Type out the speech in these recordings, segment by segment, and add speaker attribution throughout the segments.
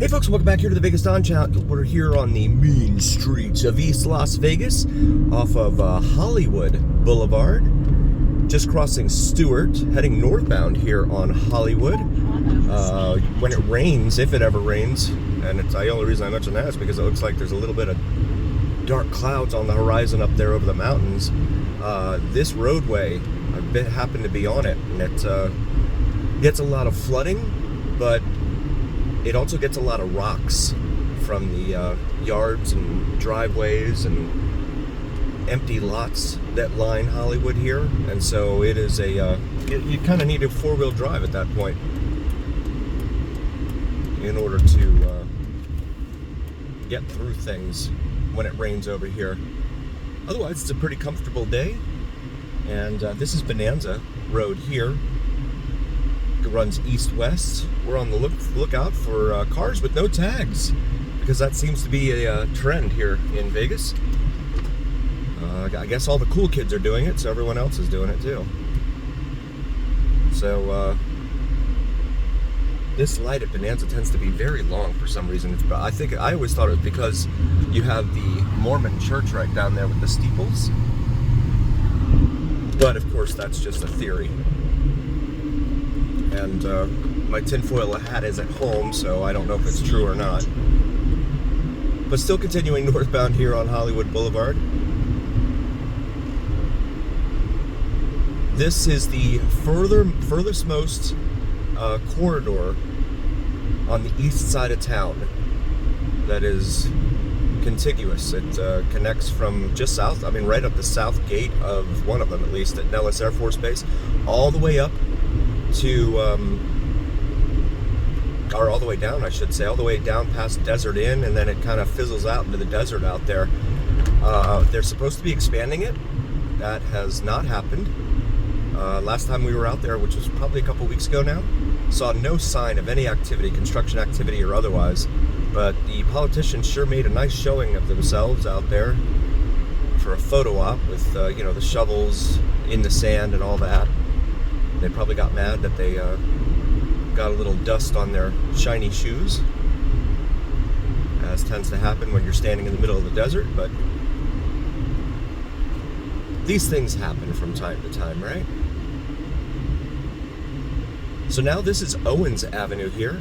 Speaker 1: Hey folks, welcome back here to the Vegas Dawn Channel. We're here on the mean streets of East Las Vegas, off of Hollywood Boulevard, just crossing Stewart, heading northbound here on Hollywood. When it rains, if it ever rains, and it's the only reason I mention that is because it looks like there's a little bit of dark clouds on the horizon up there over the mountains. This roadway, I've happened to be on it, and it gets a lot of flooding, but it also gets a lot of rocks from the yards and driveways and empty lots that line Hollywood here. And so it is you kind of need a four-wheel drive at that point in order to get through things when it rains over here. Otherwise, it's a pretty comfortable day. And this is Bonanza Road here. It runs east-west. We're on the lookout for cars with no tags, because that seems to be a trend here in Vegas. I guess all the cool kids are doing it, so everyone else is doing it too. So this light at Bonanza tends to be very long for some reason. I always thought it was because you have the Mormon church right down there with the steeples. But of course, that's just a theory. And my tinfoil hat is at home, so I don't know if it's true or not. But still continuing northbound here on Hollywood Boulevard. This is the furthest most corridor on the east side of town that is contiguous. It connects from just south, right up the south gate of one of them, at least, at Nellis Air Force Base, all the way up to, or all the way down, I should say, all the way down past Desert Inn, and then it kind of fizzles out into the desert out there. They're supposed to be expanding it. That has not happened. Last time we were out there, which was probably a couple weeks ago now, saw no sign of any activity, construction activity or otherwise, but the politicians sure made a nice showing of themselves out there for a photo op with, the shovels in the sand and all that. They probably got mad that they got a little dust on their shiny shoes, as tends to happen when you're standing in the middle of the desert, but these things happen from time to time, right? So now this is Owens Avenue here,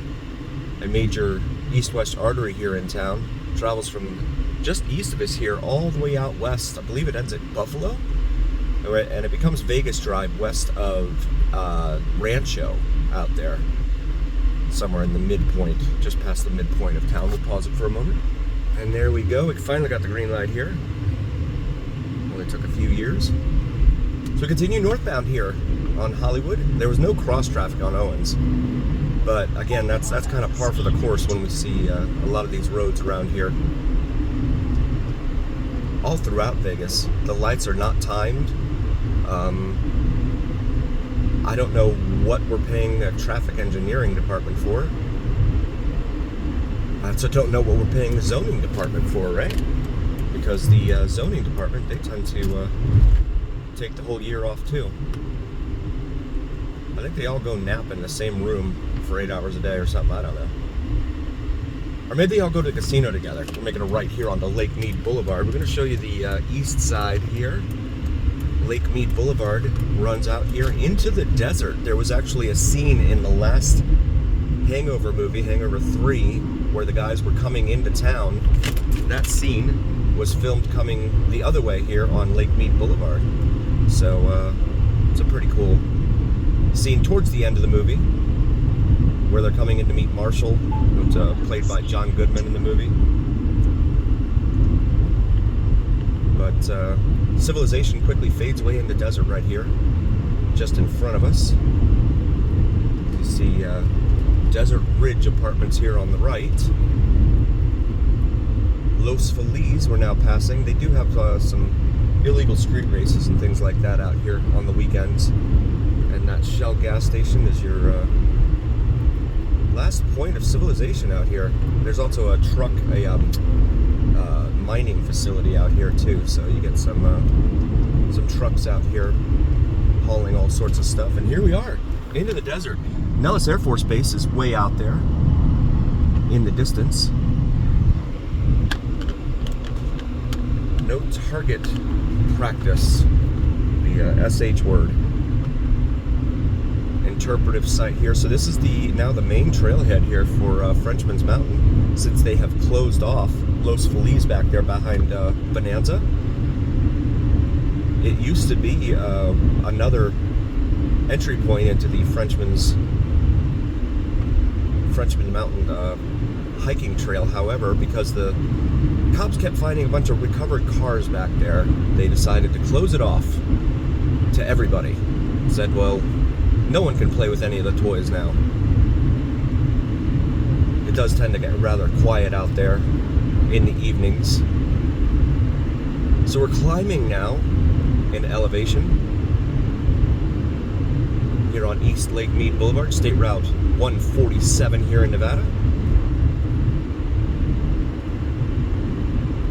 Speaker 1: a major east-west artery here in town. Travels from just east of us here all the way out west. I believe it ends at Buffalo, and it becomes Vegas Drive west of Rancho out there, somewhere in the midpoint, just past the midpoint of town. We'll pause it for a moment. And there we go. We finally got the green light here. Only took a few years. So we continue northbound here on Hollywood. There was no cross traffic on Owens, but again, that's kind of par for the course when we see a lot of these roads around here. All throughout Vegas, the lights are not timed. I don't know what we're paying the traffic engineering department for. I also don't know what we're paying the zoning department for, right? Because the zoning department, they tend to take the whole year off too. I think they all go nap in the same room for 8 hours a day or something, I don't know. Or maybe they all go to the casino together. We're making a right here onto Lake Mead Boulevard. We're going to show you the east side here. Lake Mead Boulevard runs out here into the desert. There was actually a scene in the last Hangover movie, Hangover 3, where the guys were coming into town. That scene was filmed coming the other way here on Lake Mead Boulevard. So it's a pretty cool scene towards the end of the movie, where they're coming in to meet Marshall, who's played by John Goodman in the movie. But civilization quickly fades away in the desert right here, just in front of us. You see Desert Ridge Apartments here on the right. Los Feliz we're now passing. They do have some illegal street races and things like that out here on the weekends. And that Shell gas station is your last point of civilization out here. There's also a mining facility out here too, so you get some trucks out here hauling all sorts of stuff. And here we are into the desert. Nellis Air Force Base is way out there. in the distance. No target practice, the SH word. Interpretive site here. So this is now the main trailhead here for Frenchman's Mountain, since they have closed off Los Feliz back there behind Bonanza. It used to be another entry point into the Frenchman Mountain hiking trail. However, because the cops kept finding a bunch of recovered cars back there, they decided to close it off to everybody. Said, well, no one can play with any of the toys now. It does tend to get rather quiet out there in the evenings. So we're climbing now in elevation here on East Lake Mead Boulevard, State Route 147 here in Nevada.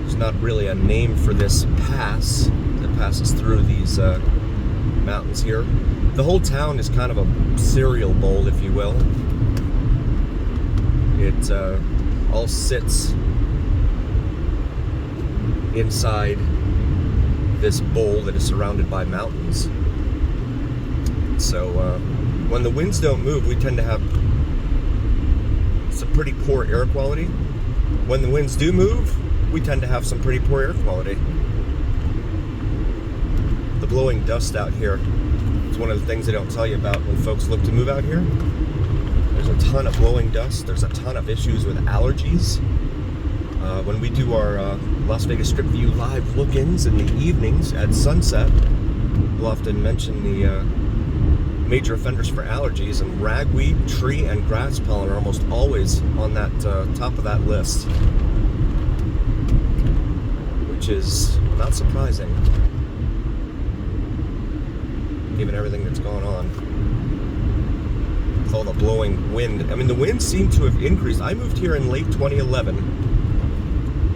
Speaker 1: There's not really a name for this pass that passes through these mountains here. The whole town is kind of a cereal bowl, if you will. It all sits inside this bowl that is surrounded by mountains. So when the winds don't move, we tend to have some pretty poor air quality. When the winds do move, we tend to have some pretty poor air quality. The blowing dust out here is one of the things they don't tell you about when folks look to move out here. There's a ton of blowing dust. There's a ton of issues with allergies. When we do our Las Vegas Strip View live look-ins in the evenings at sunset, we'll often mention the major offenders for allergies, and ragweed, tree, and grass pollen are almost always on that top of that list, which is not surprising, given everything that's going on with all the blowing wind. I mean, the winds seem to have increased. I moved here in late 2011.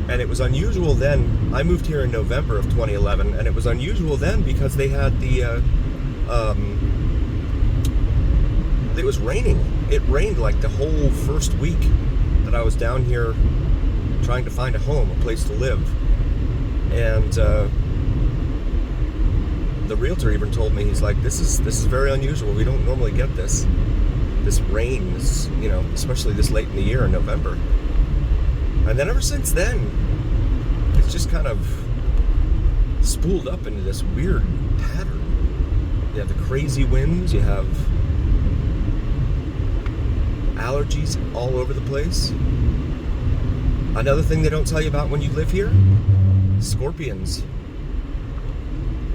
Speaker 1: And it was unusual then. I moved here in November of 2011, and it was unusual then because they had it was raining. It rained like the whole first week that I was down here trying to find a home, a place to live. And the realtor even told me, he's like, this is very unusual. We don't normally get this rain, especially this late in the year in November. And then ever since then, it's just kind of spooled up into this weird pattern. You have the crazy winds, you have allergies all over the place. Another thing they don't tell you about when you live here, scorpions.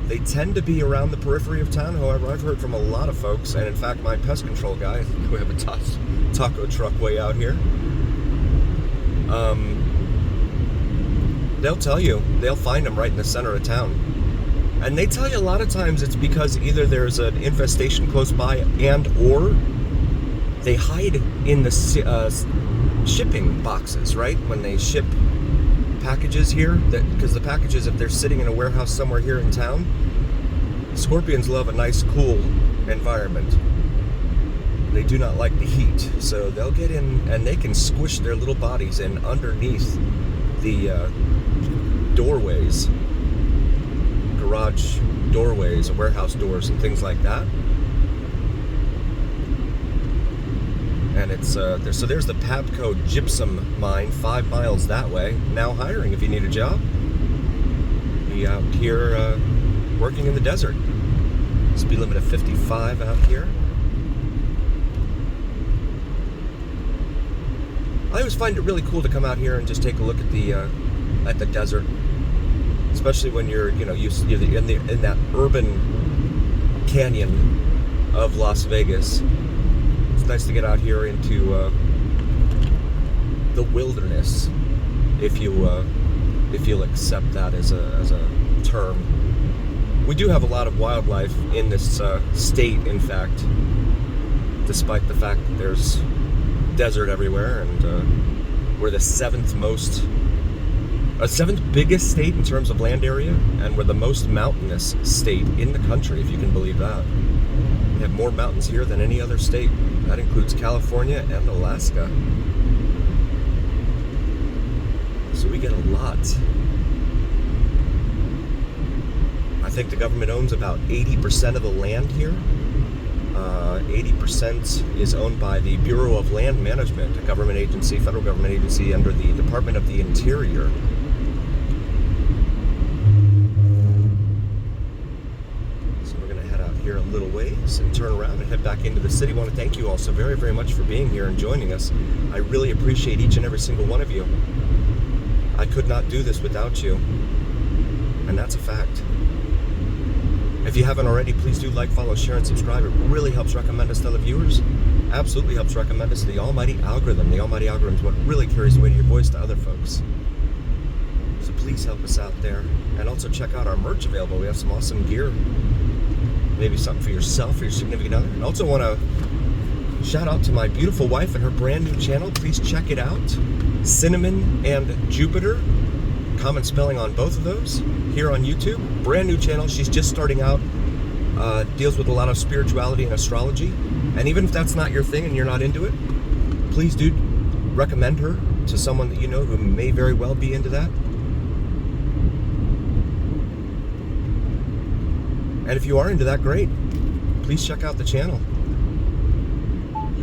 Speaker 1: They tend to be around the periphery of town. However, I've heard from a lot of folks, and in fact, my pest control guy, we have a taco truck way out here. They'll tell you, they'll find them right in the center of town. And they tell you a lot of times it's because either there's an infestation close by and or they hide in the shipping boxes, right? When they ship packages here, because the packages, if they're sitting in a warehouse somewhere here in town, scorpions love a nice cool environment. They do not like the heat, so they'll get in and they can squish their little bodies in underneath the doorways, garage doorways, warehouse doors, and things like that. And it's so there's the Pabco gypsum mine 5 miles that way. Now hiring if you need a job. Be out here working in the desert. Speed limit of 55 out here. I always find it really cool to come out here and just take a look at the desert, especially when you're in that urban canyon of Las Vegas. It's nice to get out here into the wilderness, if you'll accept that as a term. We do have a lot of wildlife in this state, in fact, despite the fact that there's desert everywhere, and we're the seventh biggest state in terms of land area, and we're the most mountainous state in the country, if you can believe that. We have more mountains here than any other state. That includes California and Alaska. I think the government owns about 80% of the land here. 80% is owned by the Bureau of Land Management, a government agency, federal government agency under the Department of the Interior. So we're going to head out here a little ways and turn around and head back into the city. I want to thank you all so very, very much for being here and joining us. I really appreciate each and every single one of you. I could not do this without you, and that's a fact. If you haven't already, please do like, follow, share, and subscribe. It really helps recommend us to other viewers. Absolutely helps recommend us to the almighty algorithm. The almighty algorithm is what really carries the weight of your voice to other folks. So please help us out there. And also check out our merch available. We have some awesome gear. Maybe something for yourself or your significant other. And also want to shout out to my beautiful wife and her brand new channel. Please check it out. Cinnamon and Jupiter. Common spelling on both of those here on YouTube. Brand new channel. She's just starting out. Deals with a lot of spirituality and astrology. And even if that's not your thing and you're not into it, please do recommend her to someone that you know who may very well be into that. And if you are into that, great. Please check out the channel.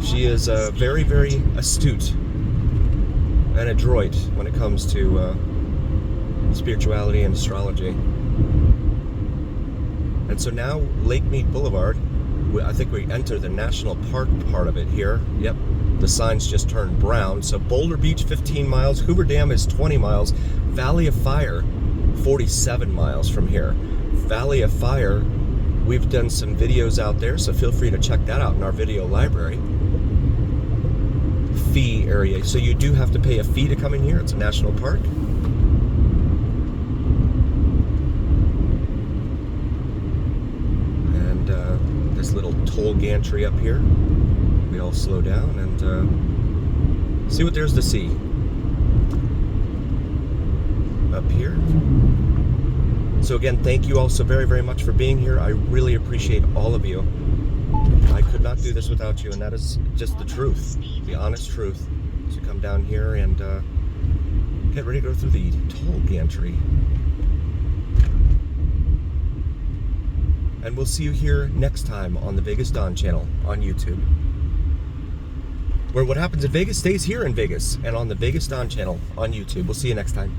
Speaker 1: She is very, very astute and adroit when it comes to spirituality and astrology. And so now Lake Mead Boulevard, I think we enter the national park part of it here. Yep, the signs just turned brown. So Boulder Beach 15 miles, Hoover Dam is 20 miles, Valley of Fire 47 miles from here. Valley of Fire, we've done some videos out there, so feel free to check that out in our video library. Fee area, so you do have to pay a fee to come in here. It's a national park. This little toll gantry up here. We all slow down and see what there's to see. Up here. So again, thank you all so very, very much for being here. I really appreciate all of you. I could not do this without you, and that is just the truth, the honest truth. So come down here and get ready to go through the toll gantry. And we'll see you here next time on the Vegas Dawn channel on YouTube, where what happens in Vegas stays here in Vegas and on the Vegas Dawn channel on YouTube. We'll see you next time.